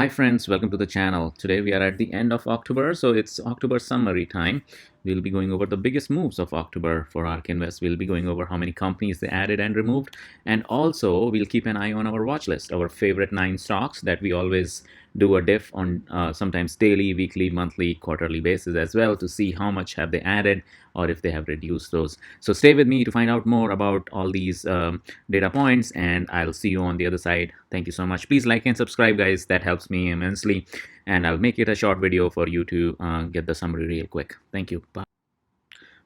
Hi friends, welcome to the channel. Today we are at the end of October, so it's October summary time. We'll be going over the biggest moves of October for ARK Invest. We'll be going over how many companies they added and removed, and also we'll keep an eye on our watch list, our favorite 9 stocks that we always do a diff on, sometimes daily, weekly, monthly, quarterly basis as well, to see how much have they added or if they have reduced those. So stay with me to find out more about all these data points, and I'll see you on the other side. Thank you so much. Please like and subscribe, guys. That helps me immensely, and I'll make it a short video for you to get the summary real quick. Thank you. Bye.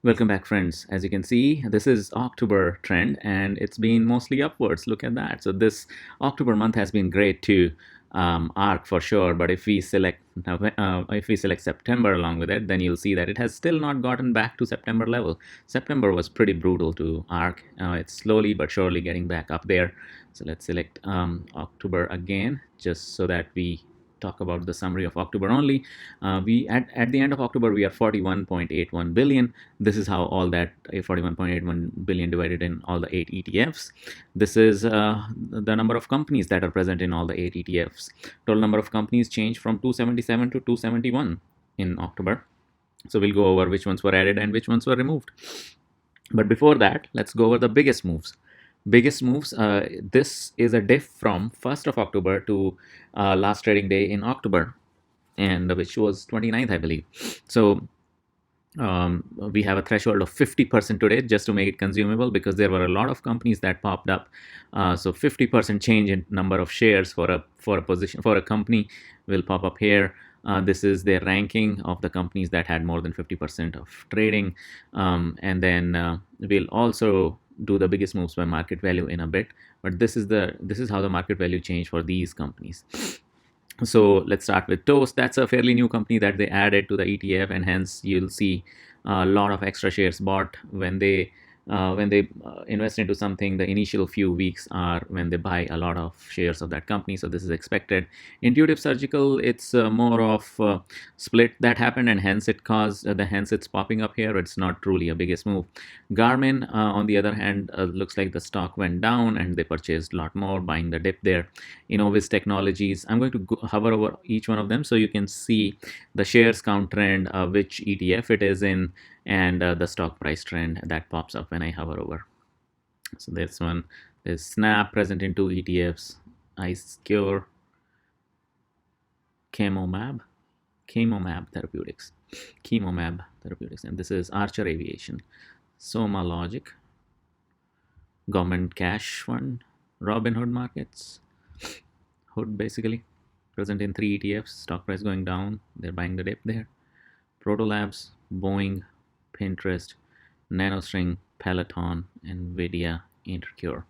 Welcome back, friends. As you can see, this is October trend and it's been mostly upwards. Look at that. So this October month has been great to ARK for sure, but if we select September along with it, then you'll see that it has still not gotten back to September level. September was pretty brutal to ARK. It's slowly but surely getting back up there. So let's select October again, just so that we talk about the summary of October only. We at the end of October, we are 41.81 billion. This is how all that 41.81 billion divided in all the 8 ETFs. This is the number of companies that are present in all the 8 ETFs. Total number of companies changed from 277 to 271 in October. So we'll go over which ones were added and which ones were removed. But before that, let's go over the biggest moves. Biggest moves, this is a diff from 1st of October to last trading day in October, and which was 29th, I believe. So we have a threshold of 50% today, just to make it consumable, because there were a lot of companies that popped up. So 50% change in number of shares for a position, for a company, will pop up here. This is their ranking of the companies that had more than 50% of trading, and then we'll also do the biggest moves by market value in a bit. But this is how the market value changed for these companies. So let's start with Toast. That's a fairly new company that they added to the ETF, and hence you'll see a lot of extra shares bought when they invest into something. The initial few weeks are when they buy a lot of shares of that company, so this is expected. Intuitive Surgical, it's more of split that happened, and hence it caused hence it's popping up here. It's not truly a biggest move. Garmin, on the other hand, looks like the stock went down and they purchased a lot more, buying the dip there. Innovis Technologies, I'm going to hover over each one of them so you can see the shares count trend, which ETF it is in, and the stock price trend that pops up when I hover over. So this one is Snap, present in 2 ETFs, IZRL, Chemomab Therapeutics, and this is Archer Aviation, Soma Logic, Government Cash Fund, Robinhood Markets, Hood basically, present in 3 ETFs, stock price going down, they're buying the dip there. Protolabs, Boeing, Pinterest, NanoString, Peloton, NVIDIA, Intercure.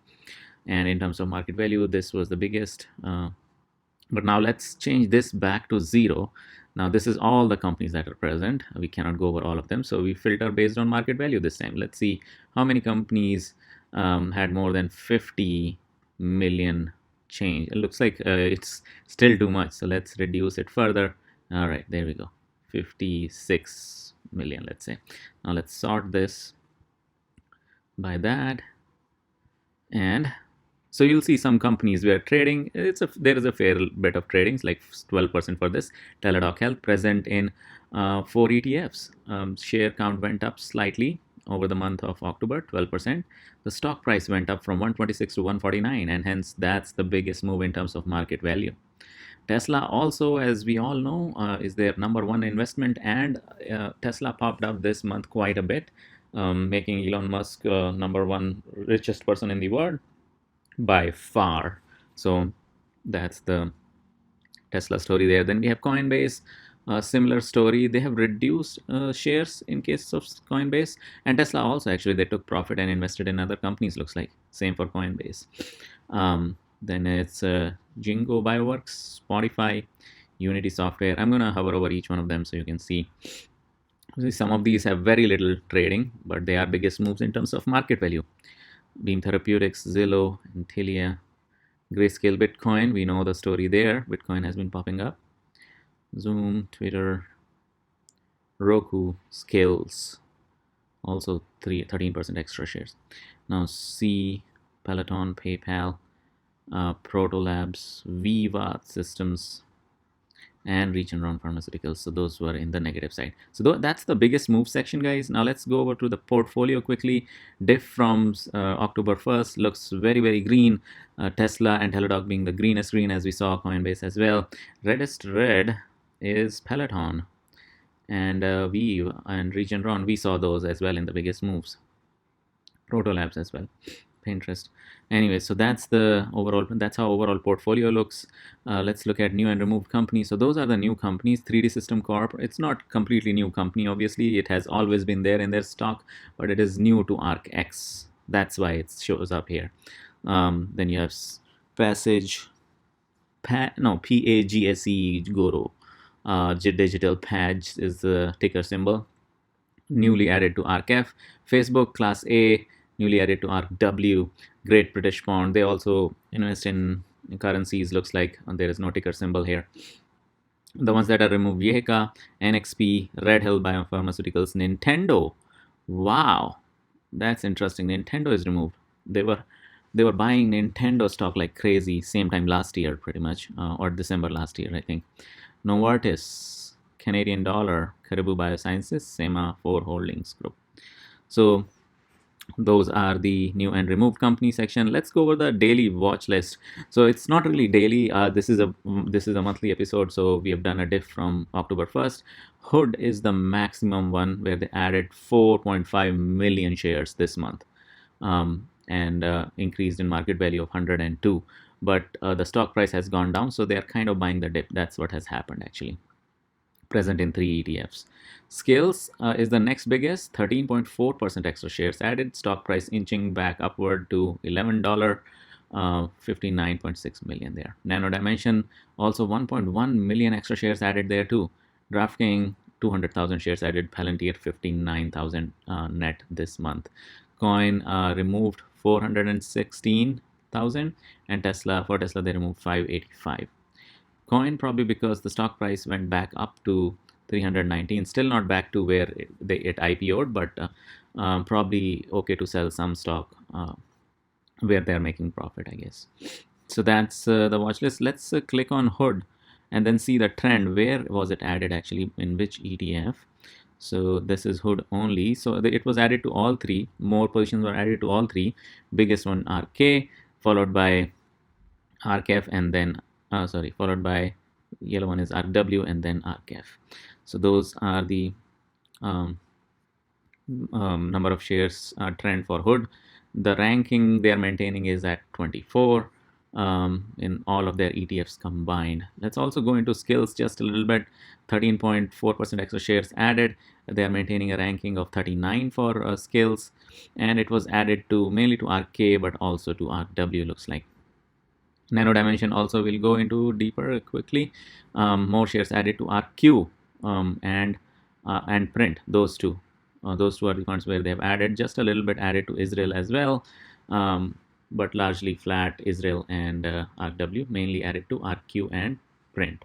And in terms of market value, this was the biggest. But now let's change this back to 0. Now this is all the companies that are present. We cannot go over all of them, so we filter based on market value this time. Let's see how many companies had more than 50 million change. It looks like it's still too much, so let's reduce it further. All right, there we go. 56 million, let's say. Now let's sort this by that, and so you'll see some companies where trading, there is a fair bit of tradings, like 12% for this. Teladoc Health, present in 4 ETFs. Share count went up slightly over the month of October, 12%. The stock price went up from 126 to 149, and hence that's the biggest move in terms of market value. Tesla also, as we all know, is their #1 investment, and Tesla popped up this month quite a bit, making Elon Musk #1 richest person in the world by far. So that's the Tesla story there. Then we have Coinbase, similar story. They have reduced shares in case of Coinbase, and Tesla also, actually, they took profit and invested in other companies, looks like. Same for Coinbase. Then it's Jingo Bioworks, Spotify, Unity Software. I'm going to hover over each one of them so you can see. Some of these have very little trading, but they are biggest moves in terms of market value. Beam Therapeutics, Zillow, Intellia, Grayscale Bitcoin. We know the story there. Bitcoin has been popping up. Zoom, Twitter, Roku, Skills, also 13% extra shares. Now C, Peloton, PayPal, Protolabs, Viva Systems, and Regeneron Pharmaceuticals. So those were in the negative side. So that's the biggest move section, guys. Now let's go over to the portfolio quickly. Diff from October 1st looks very, very green. Tesla and Teladoc being the greenest green, as we saw Coinbase as well. Reddest red is Peloton, and Weave and Regeneron. We saw those as well in the biggest moves. Proto Labs as well. Pinterest. Anyway, so that's how overall portfolio looks. Let's look at new and removed companies. So those are the new companies. 3D System Corp, it's not completely new company, obviously. It has always been there in their stock, but it is new to ARKX. That's why it shows up here. Then you have Passage, PAGSE Goro. Digital PAG is the ticker symbol. Newly added to ARKF. Facebook Class A, newly added to ARKW. Great British Pound. They also invest in currencies. Looks like there is no ticker symbol here. The ones that are removed: Yeka, NXP, Red Hill Biopharmaceuticals, Nintendo. Wow, that's interesting. Nintendo is removed. They were buying Nintendo stock like crazy same time last year, pretty much, or December last year, I think. Novartis, Canadian Dollar, Caribou Biosciences, SEMA 4 Holdings Group. So those are the new and removed company section. Let's go over the daily watch list. So it's not really daily. This is a monthly episode. So we have done a diff from October 1st. Hood is the maximum one, where they added 4.5 million shares this month, and increased in market value of 102. But the stock price has gone down, so they are kind of buying the dip. That's what has happened actually. Present in 3 ETFs. Skills is the next biggest, 13.4% extra shares added. Stock price inching back upward to $11, 59.6 million there. Nano Dimension, also 1.1 million extra shares added there too. DraftKings, 200,000 shares added. Palantir, 59,000 net this month. Coin removed 416,000, and for Tesla they removed 585. Coin, probably because the stock price went back up to 319, still not back to where it IPO'd, but probably okay to sell some stock where they're making profit, I guess. So that's the watch list. Let's click on Hood and then see the trend. Where was it added actually, in which ETF? So this is Hood only. So it was added to all three. More positions were added to all three. Biggest one ARKK, followed by ARKF, and then followed by yellow one is ARKW, and then ARKF. So those are the number of shares trend for Hood. The ranking they are maintaining is at 24 in all of their ETFs combined. Let's also go into Skills just a little bit. 13.4% extra shares added. They are maintaining a ranking of 39 for Skills, and it was added to mainly to ARKK, but also to ARKW, looks like. Nano Dimension also will go into deeper quickly. More shares added to ARKQ and Print. Those two are the ones where they have added just a little bit, added to IZRL as well, but largely flat IZRL and ARKW, mainly added to ARKQ and Print.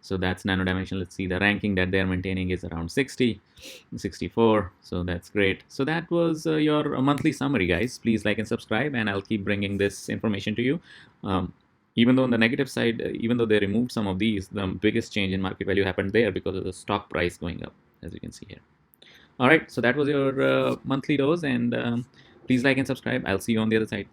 So that's Nano Dimension. Let's see, the ranking that they're maintaining is around 64. So that's great. So that was your monthly summary, guys. Please like and subscribe, and I'll keep bringing this information to you. Even though on the negative side, even though they removed some of these, the biggest change in market value happened there because of the stock price going up, as you can see here. All right, so that was your monthly dose, and please like and subscribe. I'll see you on the other side.